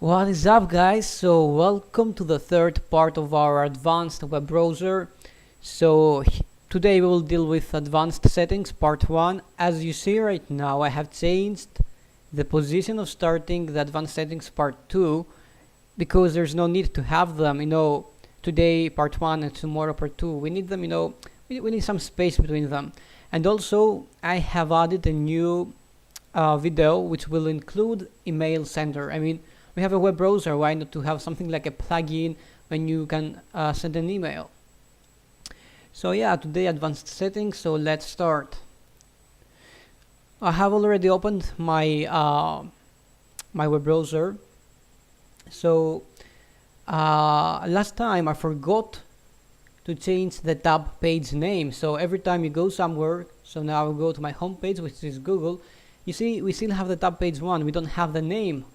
What is up, guys? So welcome to the third part of our advanced web browser. Today we will deal with advanced settings part 1. As you see right now, I have changed the position of starting the advanced settings part 2 because there's no need to have them, today part 1 and tomorrow part 2. We need them, we need some space between them. And also I have added a new video which will include email sender. We have a web browser, why not to have something like a plugin when you can send an email? So yeah, today advanced settings, so let's start. I have already opened my my web browser. So last time I forgot to change the tab page name. So every time you go somewhere, so now I go to my home page, which is Google, you see we still have the tab page 1, we don't have the name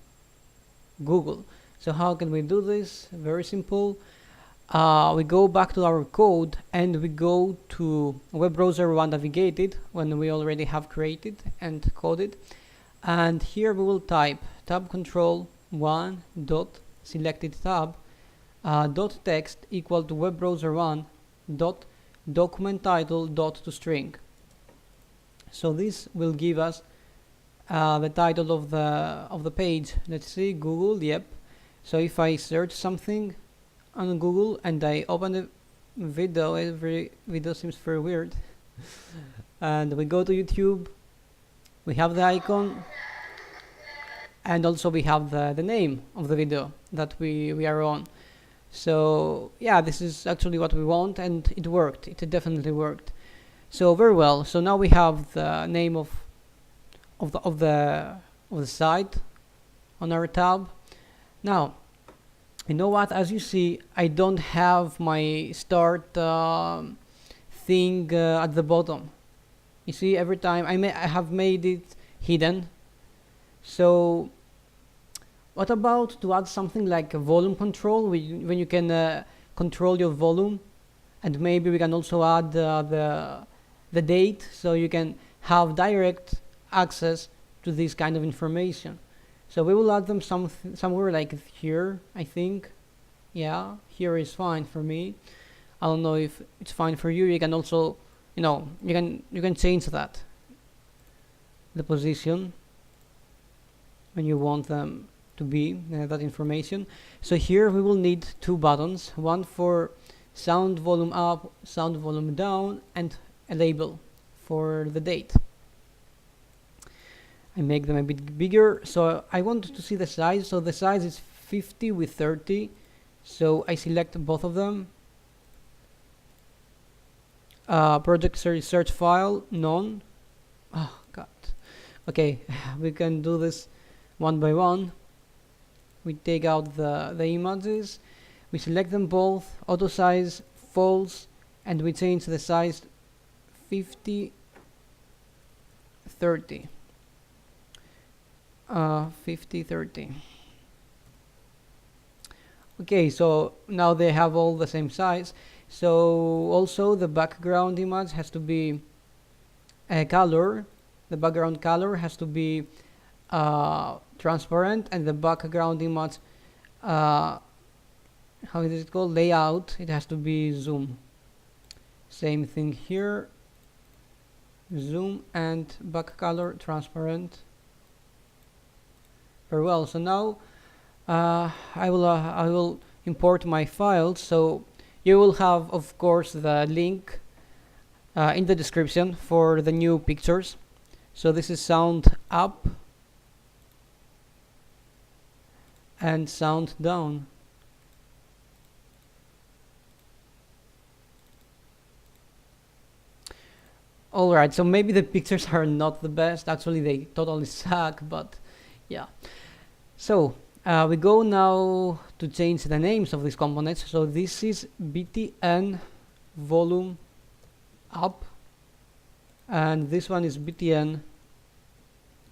Google. So how can we do this? Very simple. We go back to our code and we go to web browser 1 navigated when we already have created and coded, and here we will type tab control 1 dot selected tab dot text equal to web browser 1 dot document title dot to string. So this will give us the title of the page. Let's see, Google. Yep. So if I search something on Google and I open a video, every video seems very weird. And we go to YouTube, we have the icon, and also we have the name of the video that we are on. So yeah, this is actually what we want, and it worked. It definitely worked. So very well. So now we have the name of the site on our tab. Now, you know what? As you see, I don't have my start thing at the bottom. You see, every time I have made it hidden. So, what about to add something like a volume control, when you can control your volume, and maybe we can also add the date, so you can have direct access to this kind of information. So we will add them somewhere like here, I think. Yeah, here is fine for me. I don't know if it's fine for you. You can also, you can change that, the position when you want them to be, that information. So here we will need two buttons, one for sound volume up, sound volume down, and a label for the date. I make them a bit bigger, so I want to see the size. So the size is 50 with 30, so I select both of them. Project search file, none. Oh god. Okay, we can do this one by one. We take out the images, we select them both, auto size false, and we change the size 50 30. 50 30. Okay, so now they have all the same size. So also the background image has to be a color. The background color has to be transparent, and the background image, how is it called, layout, it has to be zoom. Same thing here, zoom and back color transparent. Very well. So now I will import my files. So you will have, of course, the link in the description for the new pictures. So this is sound up and sound down. Alright, so maybe the pictures are not the best. Actually, they totally suck, but yeah. So we go now to change the names of these components. So this is btn volume up, and this one is btn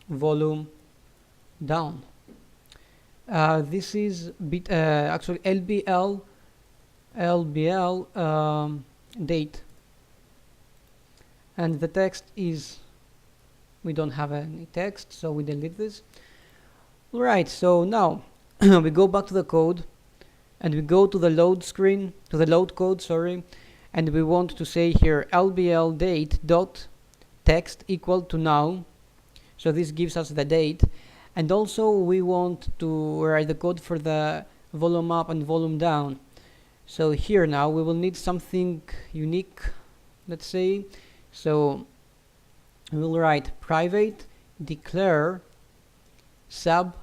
volume down. This is actually lbl date, and the text is, we don't have any text, so we delete this. Right, so now we go back to the code and we go to the load screen, to the load code, sorry, and we want to say here lbl date dot text equal to now. So this gives us the date, and also we want to write the code for the volume up and volume down. So here now we will need something unique, let's say. So we will write private declare sub.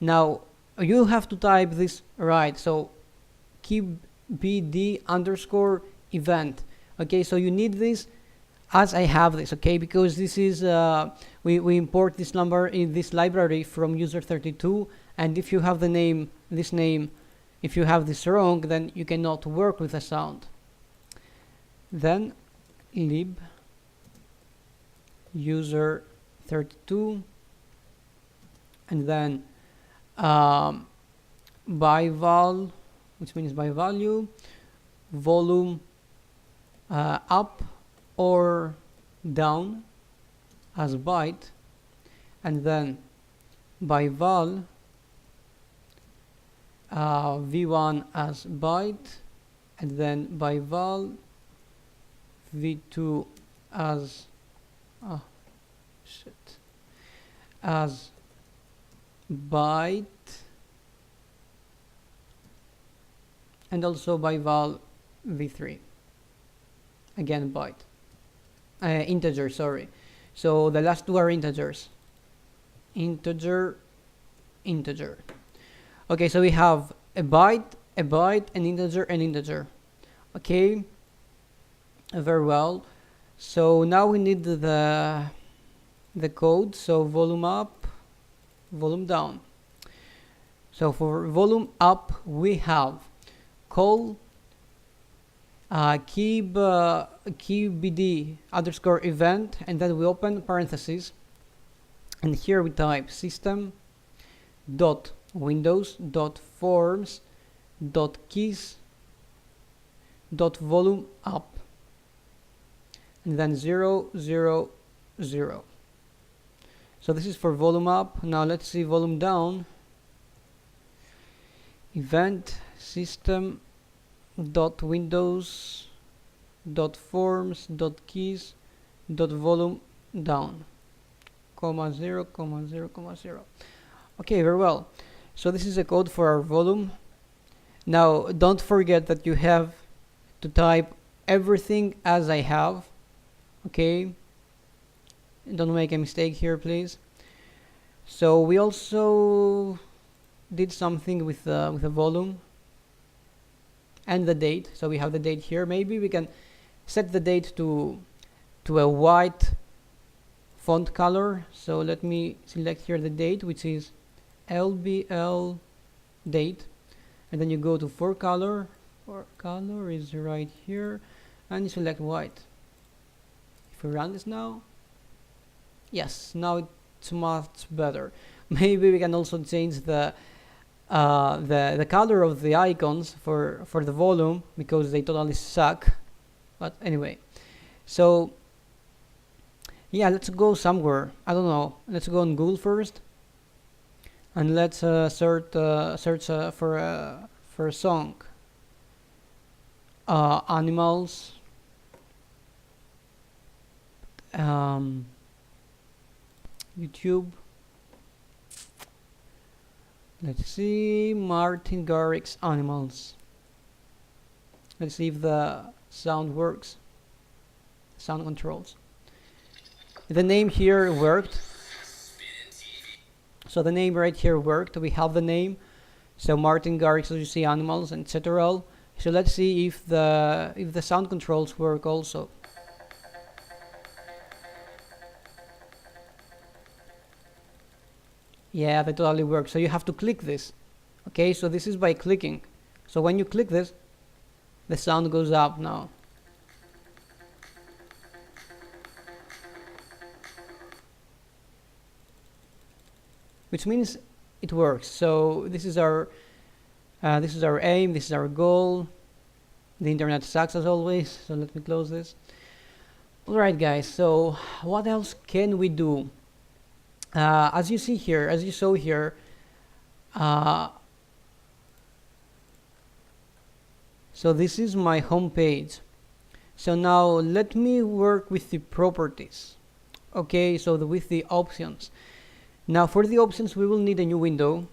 Now you have to type this right, so keep bd underscore event. Okay, so you need this as I have this, okay, because this is we import this number in this library from user32, and if you have the name, this name, if you have this wrong, then you cannot work with the sound. Then lib user32, and then by val, which means by value, volume up or down as byte, and then by val v1 as byte, and then by val v2 as as byte, and also by val v3 again byte, integer, sorry. So the last two are integers, integer. Okay, so we have a byte, an integer. Okay, very well. So now we need the code. So volume up, volume down. So for volume up we have call keep bd underscore event, and then we open parentheses, and here we type system dot windows dot forms dot keys dot volume up, and then 0 0 0. So this is for volume up. Now let's see volume down. Event system dot windows dot forms dot keys dot volume down, comma 0 comma 0 comma 0. Okay, very well. So this is a code for our volume. Now don't forget that you have to type everything as I have. Okay, don't make a mistake here, please. So we also did something with the volume and the date. So we have the date here. Maybe we can set the date to a white font color. So let me select here the date, which is LBL date, and then you go to for color is right here, and you select white. If we run this now, yes, now it's much better. Maybe we can also change the color of the icons for the volume, because they totally suck. But anyway, so yeah, let's go somewhere. I don't know. Let's go on Google first, and let's search for a song. Animals. YouTube. Let's see, Martin Garrix Animals. Let's see if the sound works. Sound controls. The name here worked. So the name right here worked. We have the name. So Martin Garrix, as you see, Animals, etc. So let's see if the sound controls work also. Yeah, that totally works. So you have to click this. Okay, so this is by clicking. So when you click this, the sound goes up now. Which means it works. So this is our aim, this is our goal. The internet sucks as always, so let me close this. Alright guys, so what else can we do? As you saw here, uh, so this is my home page. So now let me work with the properties. Okay, so with the options. Now for the options we will need a new window.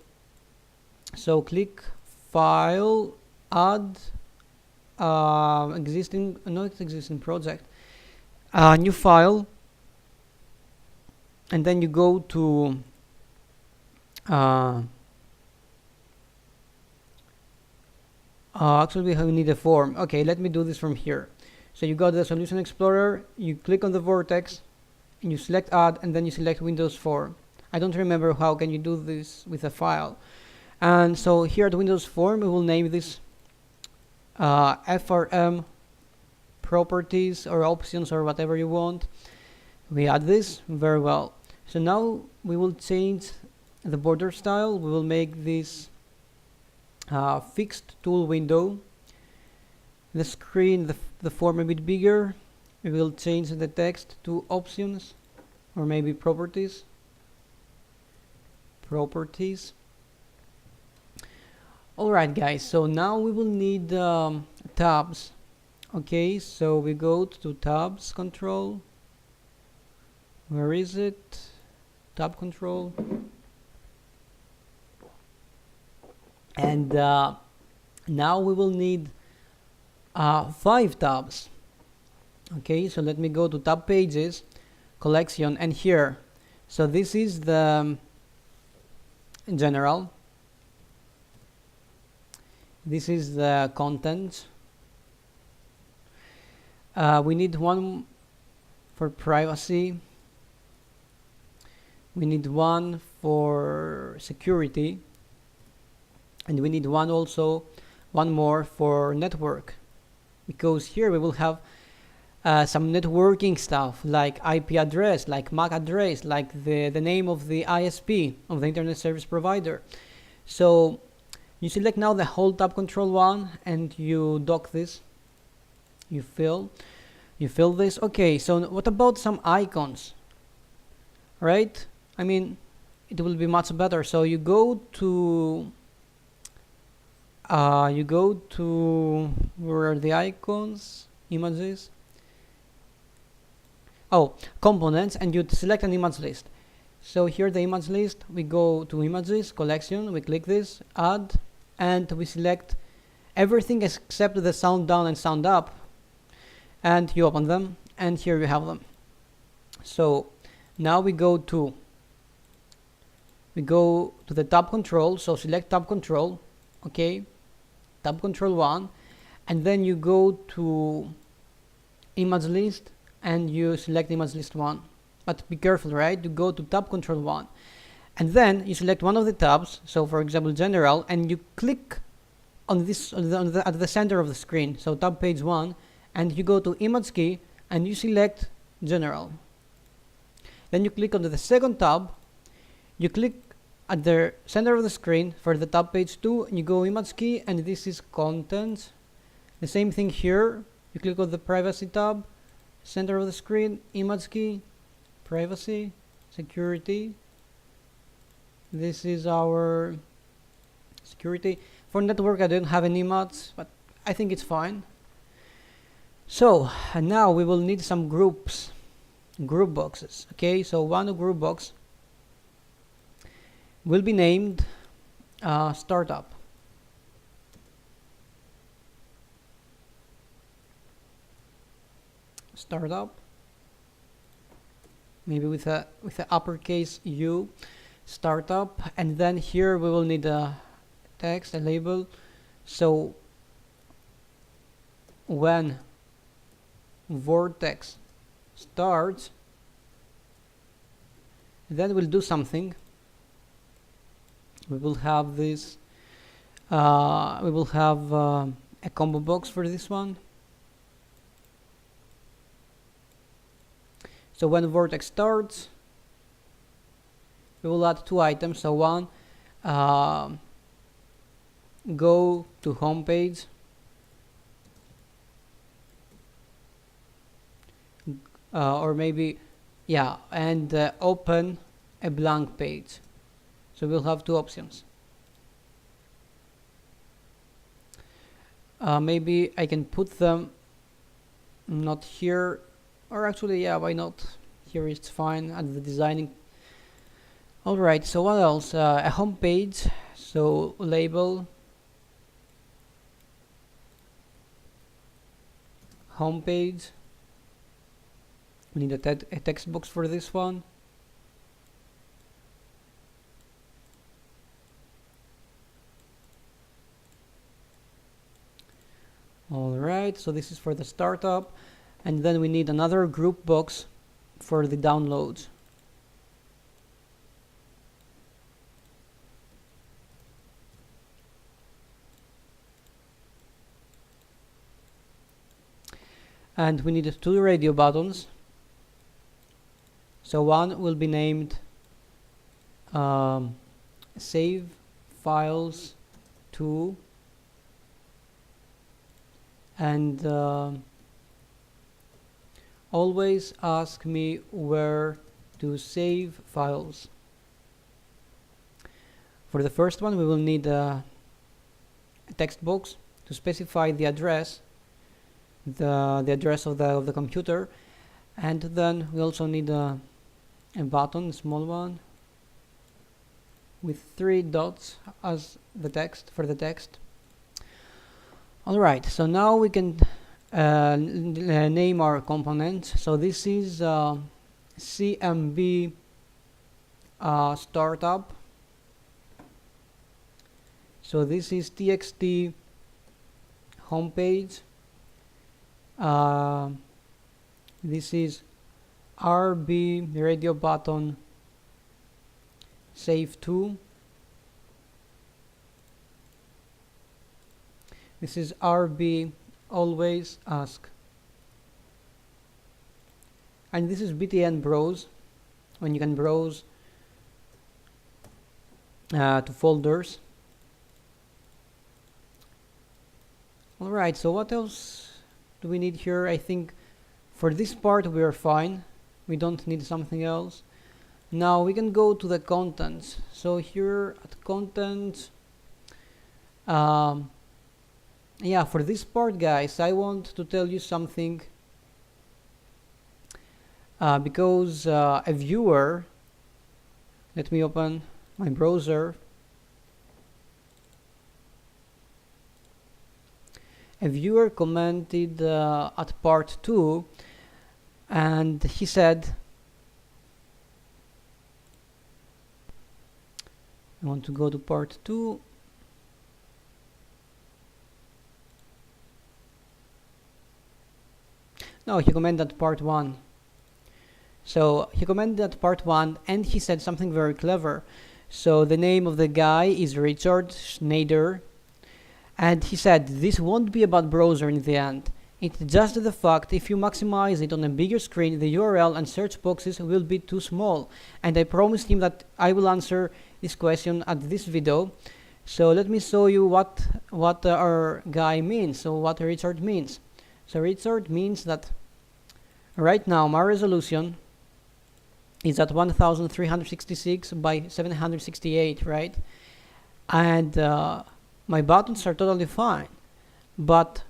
So click File, Add existing project, new file, and then you go to actually we need a form. Okay, let me do this from here. So you go to the Solution Explorer, you click on the vortex, and you select Add, and then you select Windows 4. I don't remember how can you do this with a file. And so here at Windows Form, we will name this FRM properties or options or whatever you want. We add this very well. So now we will change the border style. We will make this fixed tool window. The screen, the form a bit bigger. We will change the text to options or maybe properties. Alright guys, so now we will need tabs. Okay, so we go to tabs control. Where is it? Tab control. And now we will need 5 tabs. Okay, so let me go to tab pages, collection, and here. So this is the general. This is the content. We need one for privacy. We need one for security. And we need one more for network. Because here we will have some networking stuff like IP address, like MAC address, like the name of the ISP, of the Internet Service Provider. So you select now the whole tab control one and you dock this. You fill this. Okay, so what about some icons? Right? I mean, it will be much better. So you go to where are the icons? Images. Oh, components, and you select an image list. So here the image list, we go to images, collection, we click this, add, and we select everything except the sound down and sound up, and you open them, and here you have them. So now we go to the tab control, so select tab control, okay, tab control 1, and then you go to image list and you select image list 1. But be careful, right? You go to tab control 1 and then you select one of the tabs, so for example general, and you click on this at the center of the screen, so tab page 1, and you go to image key and you select general. Then you click on the second tab, you click at the center of the screen for the tab page 2, and you go image key, and this is content. The same thing here, you click on the privacy tab, center of the screen, image key, privacy, security. This is our security. For network I don't have any mods, but I think it's fine. So and now we will need some group boxes. Okay, so one group box will be named startup. Startup, maybe with a uppercase U, startup, and then here we will need a text, a label. So when vortex starts, then we'll do something. We will have this. We will have a combo box for this one. So when vortex starts, we will add 2 items. So one, go to home page, or maybe, yeah, and open a blank page. So we'll have 2 options. Maybe I can put them not here, or actually, yeah, why not? Here it's fine at the designing. Alright, so what else? A home page, so label home page. We need a text box for this one. Alright, so this is for the startup, and then we need another group box for the downloads. And we need two radio buttons. So one will be named save files to, and always ask me where to save files. For the first one, we will need a text box to specify the address, the address of the computer, and then we also need a button, a small one, with 3 dots as the text for the text. Alright, so now we can name our components. So this is CMB startup. So this is TXT homepage. This is RB radio button save to. This is RB always ask. And this is BTN browse, when you can browse to folders. Alright, so what else do we need here? I think for this part we are fine. We don't need something else. Now we can go to the contents. So here at contents, yeah, for this part, guys, I want to tell you something because a viewer, let me open my browser. A viewer commented at part 2, and he said, I want to go to part 2. No, he commented part 1. So he commented at part 1 and he said something very clever. So the name of the guy is Richard Schneider, and he said this won't be about browser in the end. It's just the fact if you maximize it on a bigger screen, the URL and search boxes will be too small. And I promised him that I will answer this question at this video. So let me show you what our guy means. So what Richard means. So Richard means that right now my resolution is at 1366 by 768, right? And my buttons are totally fine. But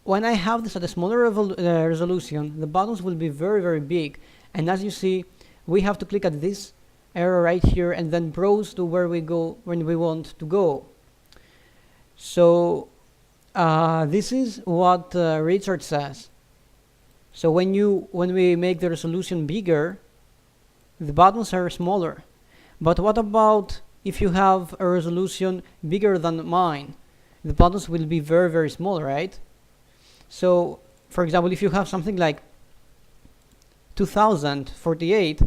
when I have this at a smaller resolution, the buttons will be very, very big. And as you see, we have to click at this arrow right here and then browse to where we go when we want to go. So this is what Richard says. So when we make the resolution bigger, the buttons are smaller. But what about if you have a resolution bigger than mine? The buttons will be very, very small, right? So, for example, if you have something like 2048,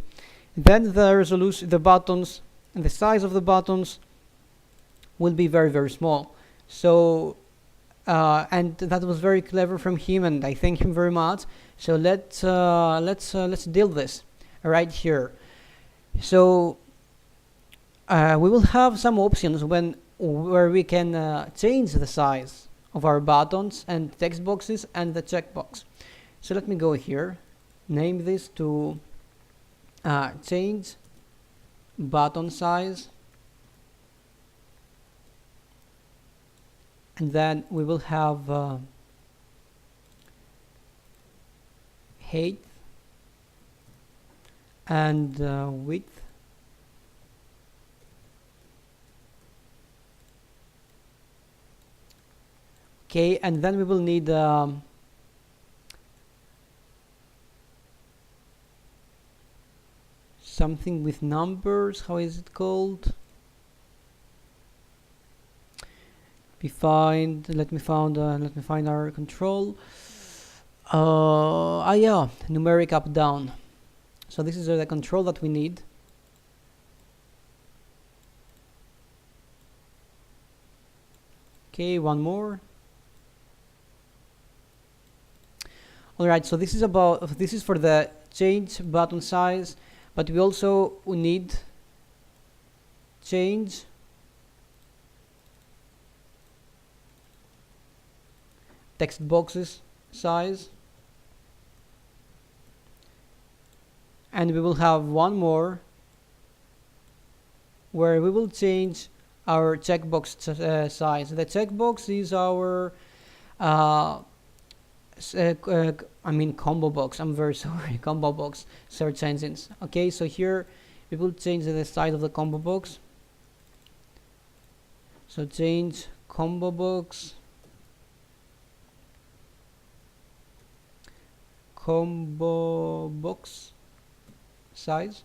then the resolution, the buttons, and the size of the buttons will be very, very small. So, and that was very clever from him, and I thank him very much. So let's deal this right here. So we will have some options where we can change the size of our buttons and text boxes and the checkbox. So let me go here, name this to change button size. and then we will have height and width. Okay, and then we will need something with numbers. How is it called? Let me find our control. Yeah, numeric up down. So this is the control that we need. Okay, one more. Alright, so this is for the change button size, but we also need change text boxes size, and we will have one more where we will change our checkbox size. The checkbox is our combo box. I'm very sorry, combo box search engines. Okay, so here we will change the size of the combo box. So change combo box size,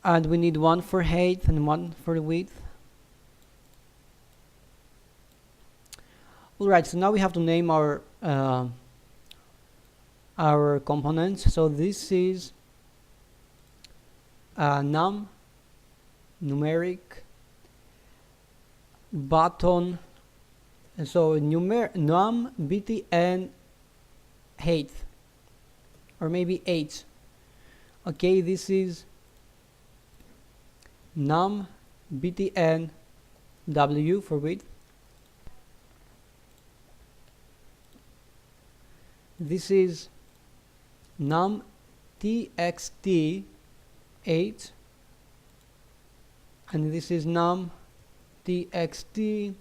and we need one for height and one for width. Alright, so now we have to name our components. So this is num, numeric, button, so num, btn, height, or maybe h. Okay, this is num, btn, w for width. This is num txt h, and this is num txt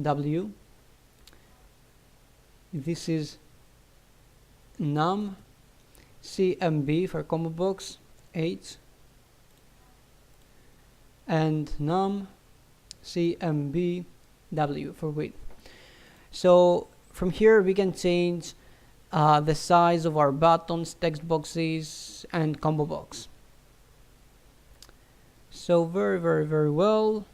w. This is num cmb for combo box h, and num cmb w for width. So from here we can change the size of our buttons, text boxes, and combo box. So very well.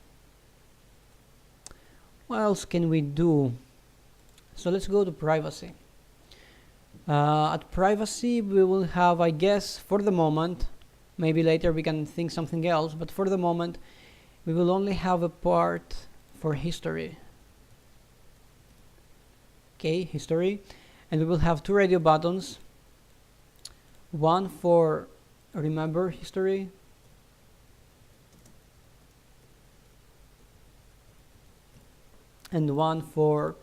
What else can we do? So let's go to privacy. At privacy we will have, I guess, for the moment, maybe later we can think something else, but for the moment we will only have a part for history. Okay, history. And we will have two radio buttons, one for remember history and one for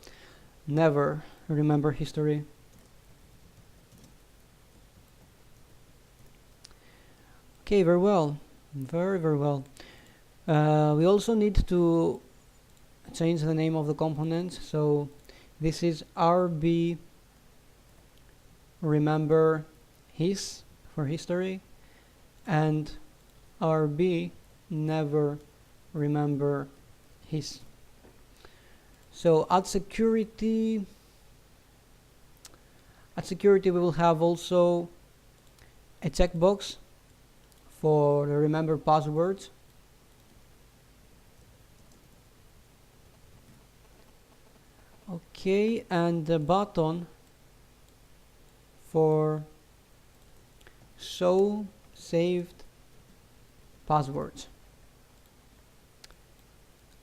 never remember history. Okay, very well, very well. We also need to change the name of the components. So this is RB remember his for history, and RB never remember his. So at security we will have also a checkbox for the remember passwords. Okay, and the button for show saved passwords.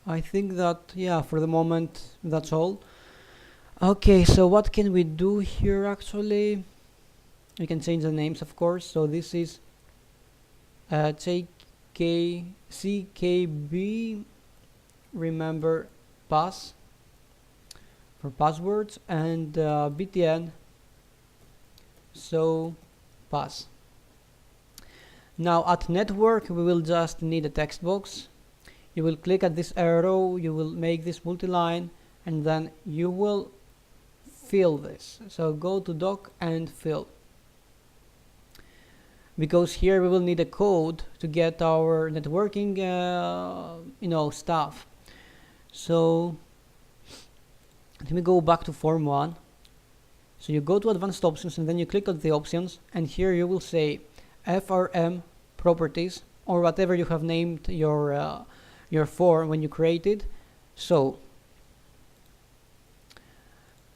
I think that, yeah, for the moment that's all. Okay, so what can we do here actually? We can change the names, of course. So this is CKB remember pass for passwords, and BTN so pass. Now at network we will just need a text box. You will click at this arrow, you will make this multi-line, and then you will fill this. So go to doc and fill, because here we will need a code to get our networking stuff. So let me go back to form 1. So you go to advanced options and then you click on the options, and here you will say FRM properties, or whatever you have named your form when you created. So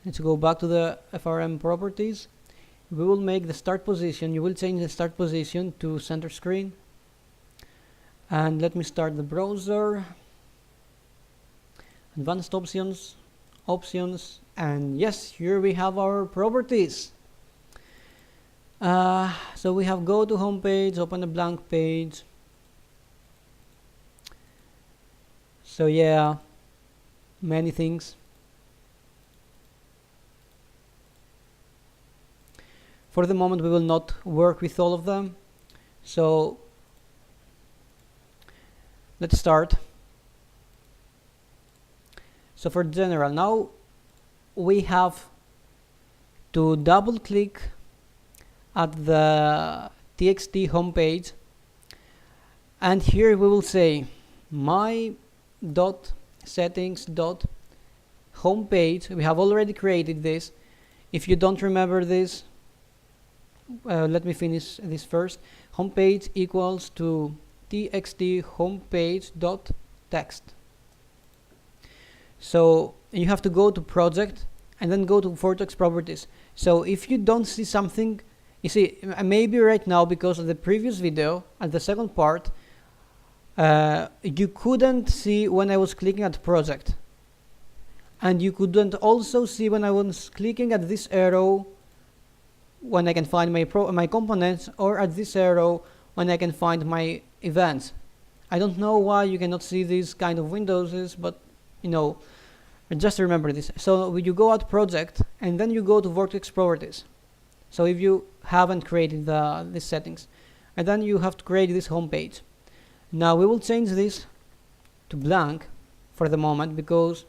let's go back to the FRM properties. We will make the start position. You will change the start position to center screen. And let me start the browser. Advanced options, and yes, here we have our properties. So we have go to home page, open a blank page. So yeah, many things. For the moment we will not work with all of them, so let's start. So for general, now we have to double click at the txt homepage, and here we will say my dot settings dot homepage. We have already created this. If you don't remember this, let me finish this first. Homepage equals to txt homepage dot text. So you have to go to project and then go to Vortex properties. So if you don't see something, you see, maybe right now because of the previous video and the second part, you couldn't see when I was clicking at project, and you couldn't also see when I was clicking at this arrow when I can find my components, or at this arrow when I can find my events. I don't know why you cannot see these kind of windows, but just remember this. So you go at project and then you go to Vortex properties. So if you haven't created these settings, and then you have to create this home page. Now we will change this to blank for the moment, because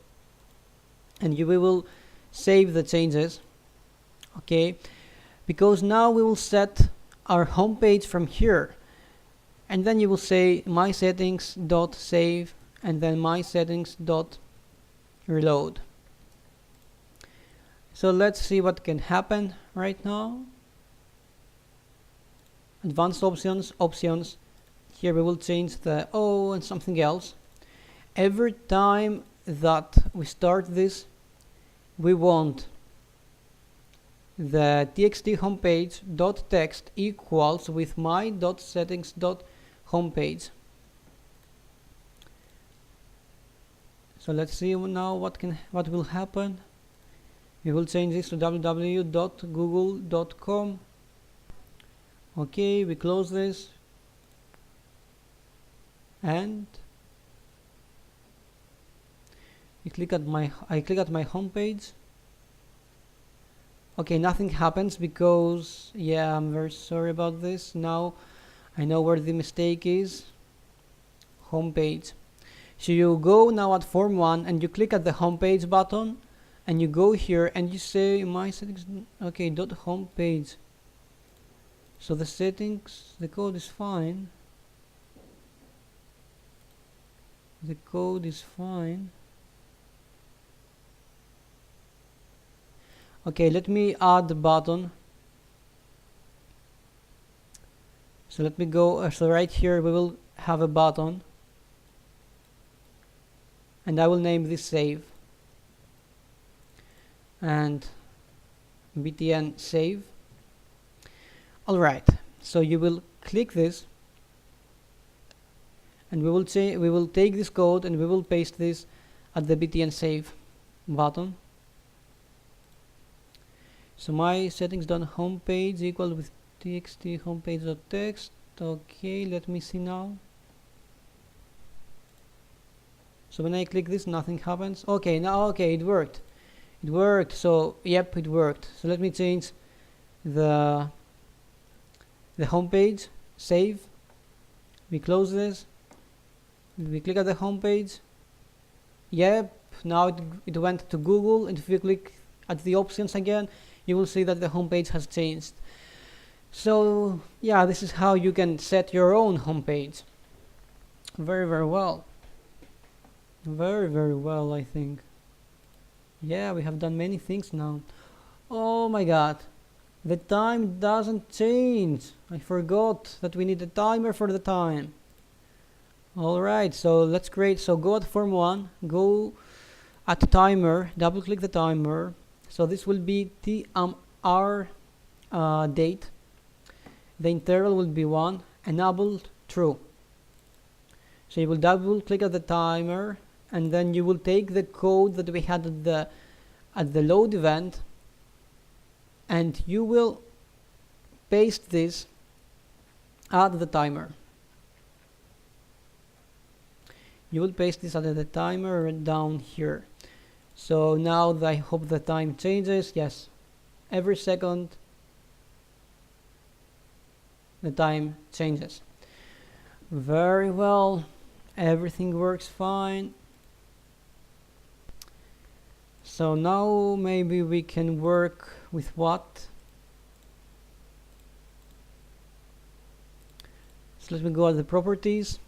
we will save the changes, okay, because now we will set our home page from here, and then you will say my settings dot save and then my settings dot reload. So let's see what can happen right now. Advanced options. Here we will change the O and something else. Every time that we start this, we want the txt homepage dot text equals with my dot settings dot homepage. So let's see now what will happen. We will change this to www.google.com. Okay, we close this, and I click at my home page. Okay, nothing happens because, yeah, I'm very sorry about this. Now I know where the mistake is. Home page. So you go now at form 1 and you click at the home page button, and you go here and you say my settings, okay, dot home page. So the settings, the code is fine. The code is fine. Okay, let me add the button. So let me go, so right here we will have a button, and I will name this save, and btn save. Alright, so you will click this, and we will take this code and we will paste this at the btn save button. So my settings done home page equal with txt homepage.text. Okay, let me see now. So when I click this, nothing happens. Okay, now okay, it worked. It worked. So yep, it worked. So let me change the home page. Save. We close this. We click at the home page. Yep, Now it went to Google, and if you click at the options again, you will see that the homepage has changed. So yeah, this is how you can set your own homepage. Very, very well. Very, very well, I think. Yeah, we have done many things now. Oh my god. The time doesn't change. I forgot that we need a timer for the time. Alright, so let's create. So go at form 1, go at timer, double click the timer. So this will be TMR date. The interval will be 1, enable true. So you will double click at the timer, and then you will take the code that we had at the load event, and you will paste this at the timer. You will paste this at the timer down here. So now I hope the time changes. Yes, every second the time changes. Very well, everything works fine. So now maybe we can work with what? So let me go at the properties.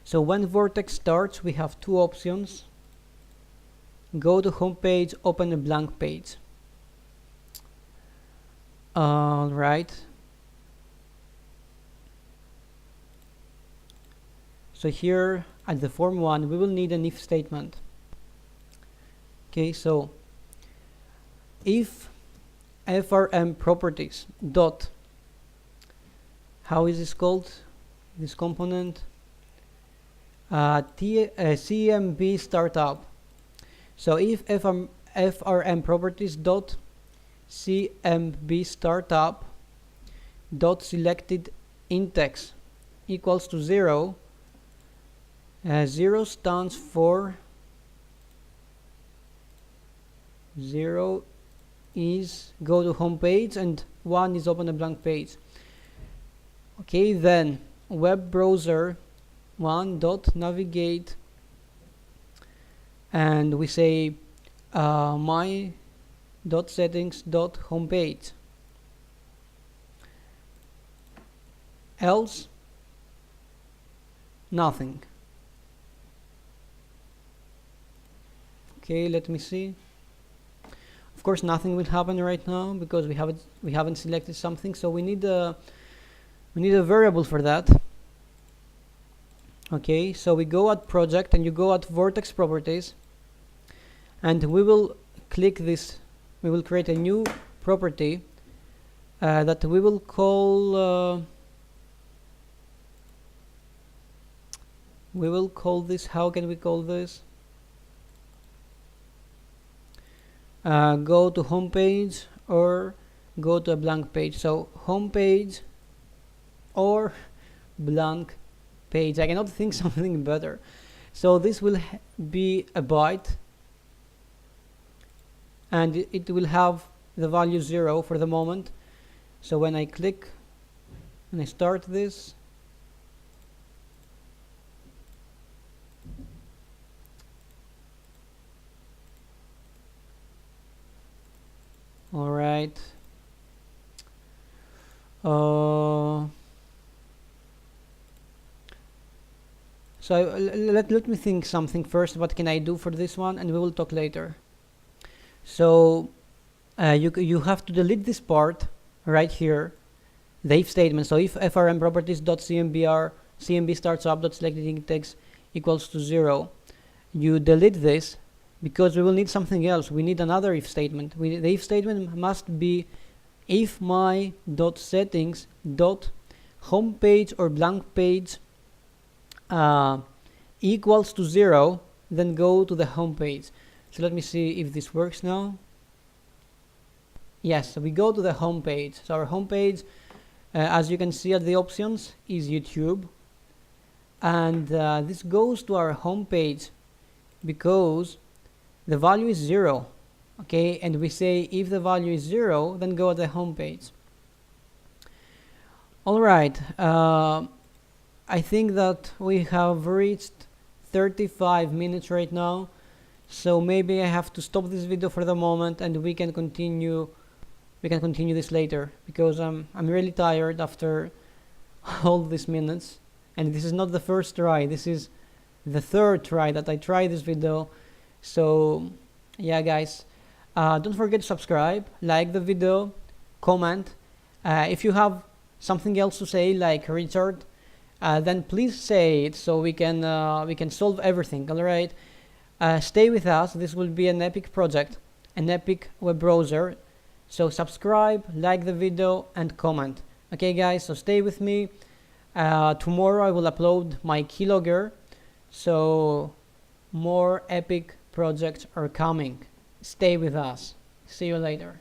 So when Vortex starts, we have two options. Go to home page, open a blank page. Alright. So here at the form 1, we will need an if statement. Okay, so if frm properties dot, how is this called, this component? CMB startup. So if frm properties dot CMB startup dot selected index equals to 0, 0 stands for 0 is go to home page, and 1 is open a blank page. Okay, then web browser 1 dot navigate, and we say my dot settings dot homepage, else nothing. Okay, let me see. Of course, nothing will happen right now because we haven't selected something, so we need a variable for that. Okay, so we go at project and you go at Vortex properties, and we will click this. We will create a new property that we will call this. How can we call this? Go to home page or go to a blank page. So home page or blank page. I cannot think something better. So this will be a byte, and it will have the value 0 for the moment. So when I click and I start this, all right. So let me think something first. What can I do for this one, and we will talk later. So you have to delete this part right here, the if statement. So if frm properties dot cmb starts up dot selected index equals to 0, you delete this because we will need something else. We need another if statement. The if statement must be if my dot settings dot home page or blank page equals to 0, then go to the home page. So let me see if this works now. Yes, so we go to the home page. So our home page, as you can see at the options, is YouTube, and this goes to our home page because the value is 0. Okay, and we say if the value is 0, then go to the home page. All right. I think that we have reached 35 minutes right now, so maybe I have to stop this video for the moment and we can continue this later, because I'm really tired after all these minutes. And this is not the first try, this is the third try that I try this video. So yeah guys, don't forget to subscribe, like the video, comment. If you have something else to say, like Richard, then please say it so we can solve everything. All right, stay with us. This will be an epic project, an epic web browser. So subscribe, like the video, and comment. Okay guys, so stay with me. Tomorrow I will upload my keylogger, so more epic projects are coming. Stay with us. See you later.